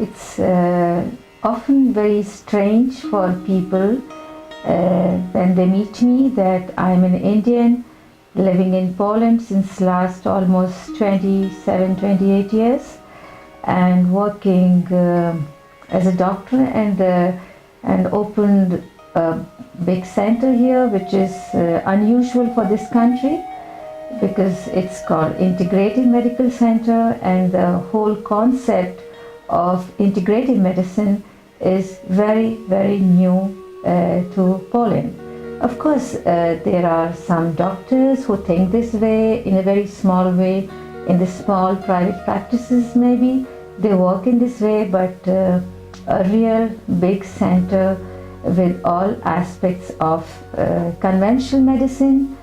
it's often very strange for people when they meet me that I'm an Indian living in Poland since last almost 27, 28 years and working as a doctor and opened a big center here, which is unusual for this country because it's called Integrative Medical Center, and the whole concept of integrative medicine is very, very new to Poland. Of course, there are some doctors who think this way in a very small way, in the small private practices maybe, they work in this way, but a real big center with all aspects of conventional medicine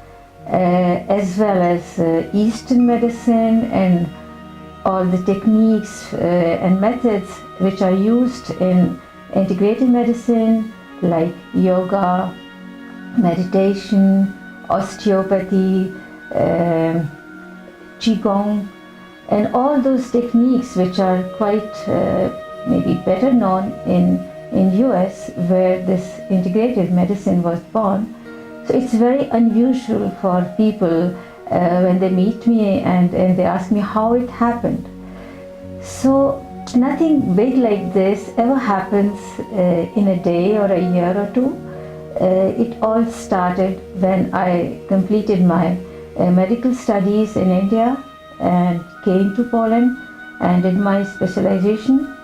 as well as Eastern medicine and all the techniques and methods which are used in integrative medicine like yoga, meditation, osteopathy, qigong, and all those techniques which are quite maybe better known in US where this integrative medicine was born. So it's very unusual for people when they meet me and they ask me how it happened. So nothing big like this ever happens in a day or a year or two. It all started when I completed my medical studies in India and came to Poland and did my specialization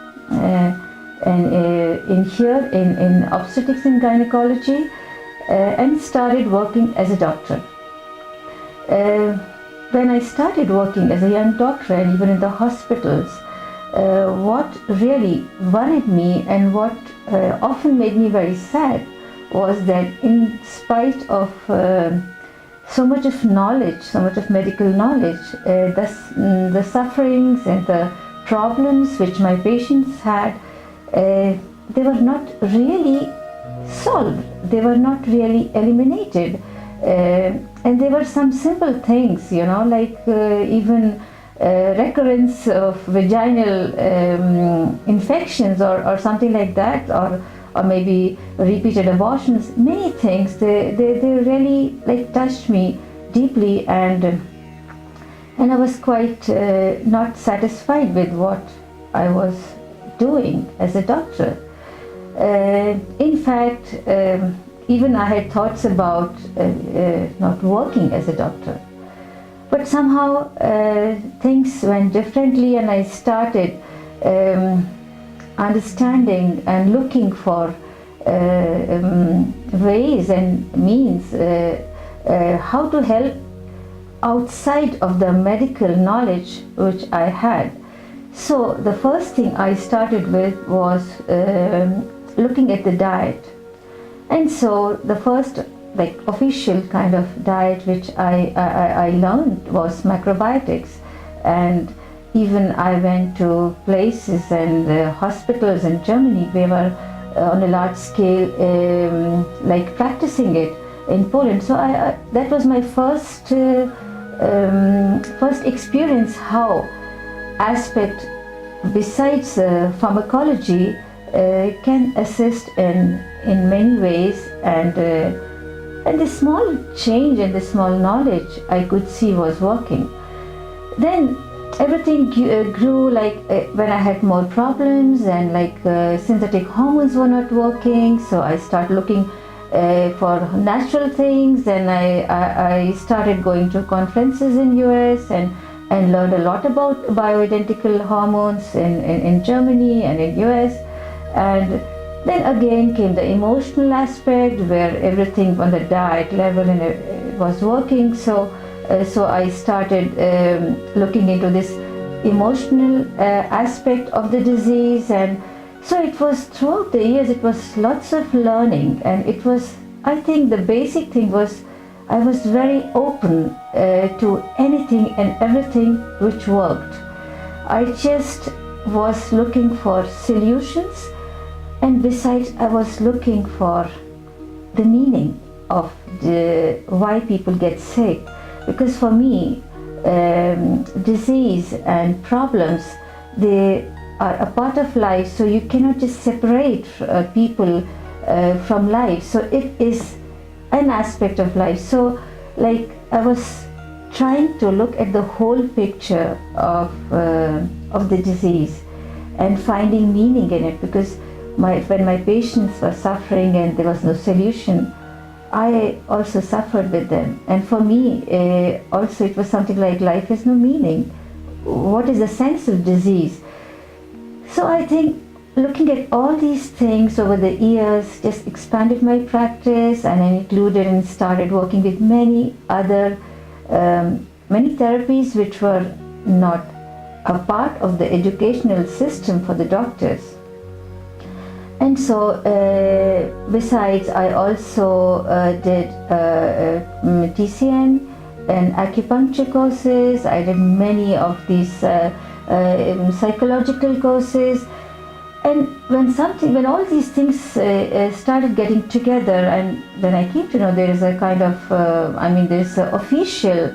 in obstetrics and gynecology and started working as a doctor. When I started working as a young doctor and even in the hospitals, what really worried me and what often made me very sad was that in spite of so much of knowledge, so much of medical knowledge, the sufferings and the problems which my patients had, they were not really solved, they were not really eliminated. And there were some simple things, like even recurrence of vaginal infections or something like that, or maybe repeated abortions. Many things, they really touched me deeply, and I was quite not satisfied with what I was doing as a doctor. In fact, even I had thoughts about not working as a doctor. But somehow things went differently, and I started understanding and looking for ways and means how to help outside of the medical knowledge which I had. So the first thing I started with was looking at the diet. And so the first official kind of diet which I learned was macrobiotics, and even I went to places and hospitals in Germany. We were on a large scale practicing it in Poland. So that was my first experience how aspect besides pharmacology can assist in many ways, and the small change and the small knowledge I could see was working. Then everything grew, when I had more problems and synthetic hormones were not working, so I started looking for natural things, and I started going to conferences in US and learned a lot about bioidentical hormones in Germany and in US. And then again came the emotional aspect where everything on the diet level was working. So I started looking into this emotional aspect of the disease, and so it was throughout the years, it was lots of learning, and it was, I think the basic thing was I was very open to anything and everything which worked. I just was looking for solutions, and besides I was looking for the meaning of why people get sick, because for me disease and problems, they are a part of life, so you cannot just separate people from life. So it is an aspect of life. So like I was trying to look at the whole picture of the disease and finding meaning in it, because when my patients were suffering and there was no solution, I also suffered with them. And for me also it was something like life has no meaning. What is the sense of disease? So I think looking at all these things over the years just expanded my practice, and I included and started working with many other many therapies which were not a part of the educational system for the doctors. And so besides, I also did TCN and acupuncture courses. I did many of these psychological courses. And when all these things started getting together, and then I came to know there is a kind of, there's an official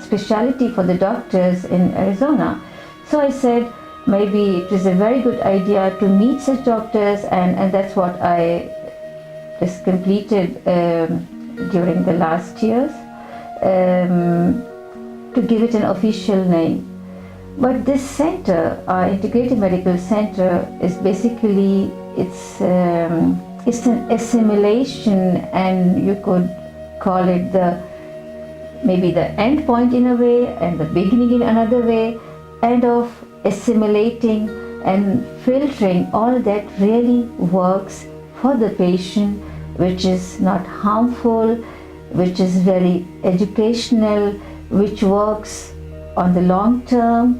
specialty for the doctors in Arizona. So I said, maybe it is a very good idea to meet such doctors, and that's what I just completed during the last years, to give it an official name. But this center, Integrative Medical Center, is basically, it's an assimilation, and you could call it maybe the end point in a way and the beginning in another way, and of assimilating and filtering all that really works for the patient, which is not harmful, which is very educational, which works on the long term,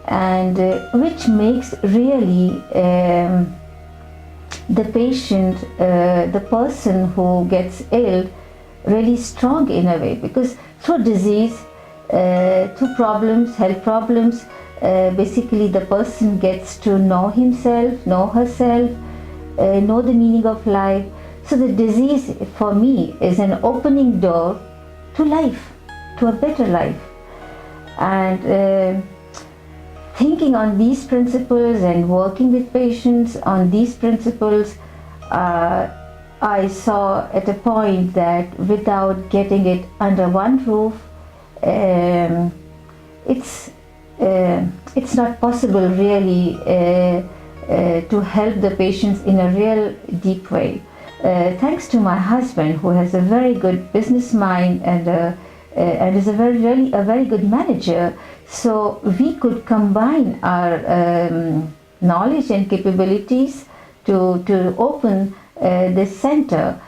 and which makes really the patient, the person who gets ill, really strong in a way. Because through disease, through problems, health problems, basically the person gets to know himself, know herself, know the meaning of life. So the disease for me is an opening door to life, to a better life. And thinking on these principles and working with patients on these principles, I saw at a point that without getting it under one roof, it's not possible really to help the patients in a real deep way. Thanks to my husband, who has a very good business mind and is a very good manager, so we could combine our knowledge and capabilities to open this center.